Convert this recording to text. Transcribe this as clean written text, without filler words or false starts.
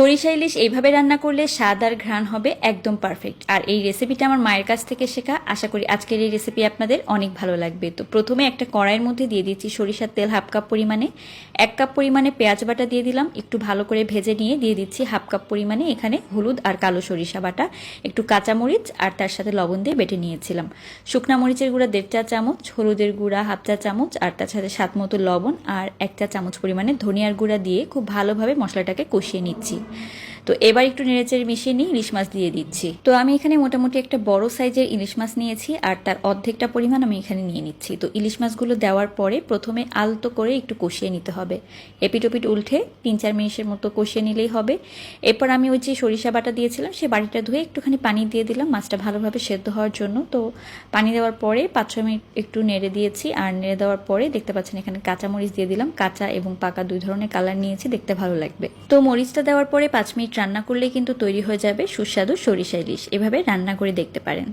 সরিষা ইলিশ এইভাবে রান্না করলে স্বাদ আর ঘ্রাণ হবে একদম পারফেক্ট। আর এই রেসিপিটা আমার মায়ের কাছ থেকে শেখা। আশা করি আজকের এই রেসিপি আপনাদের অনেক ভালো লাগবে। তো প্রথমে একটা কড়াইয়ের মধ্যে দিয়ে দিচ্ছি সরিষার তেল হাফ কাপ পরিমাণে। 1 কাপ পরিমাণে পেঁয়াজ বাটা দিয়ে দিলাম, একটু ভালো করে ভেজে নিয়ে দিয়ে দিচ্ছি হাফ কাপ পরিমাণে এখানে হলুদ আর কালো সরিষা বাটা, একটু কাঁচামরিচ আর তার সাথে লবণ দিয়ে বেটে নিয়েছিলাম। শুকনা মরিচের গুঁড়া 1.5 চা চামচ, হলুদের গুঁড়া হাফ চা চামচ আর তার সাথে স্বাদ মতো লবণ আর 1 চা চামচ পরিমাণে ধনিয়ার গুঁড়া দিয়ে খুব ভালোভাবে মশলাটাকে কষিয়ে নিচ্ছি। তো এবার একটু নেড়েচেড়ে মিশিয়ে নিয়ে ইলিশ মাছ দিয়ে দিচ্ছি। তো আমি এখানে মোটামুটি একটা বড় সাইজের ইলিশ মাছ নিয়েছি আর তার অর্ধেকটা পরিমাণ আমি এখানে নিয়ে নিচ্ছি। তো ইলিশ মাছগুলো দেওয়ার পরে প্রথমে আলতো করে একটু কষিয়ে নিতে হবে, এপিট ওপিট উল্টে 3-4 মিনিটের মতো কষিয়ে নিলেই হবে। এরপর আমি ওই যে সরিষা বাটা দিয়েছিলাম সেই বাটিটা ধুয়ে একটুখানি পানি দিয়ে দিলাম মাছটা ভালোভাবে সেদ্ধ হওয়ার জন্য। তো পানি দেওয়ার পরে 5-6 মিনিট একটু নেড়ে দিয়েছি। আর নেড়ে দেওয়ার পরে দেখতে পাচ্ছেন এখানে কাঁচামরিচ দিয়ে দিলাম, কাঁচা এবং পাকা 2 ধরনের কালার নিয়েছি, দেখতে ভালো লাগবে। তো মরিচটা দেওয়ার পরে 5 মিনিট রান্না করলেই কিন্তু তৈরি হয়ে যাবে সুস্বাদু সরিষা ইলিশ। এভাবে রান্না করে দেখতে পারেন।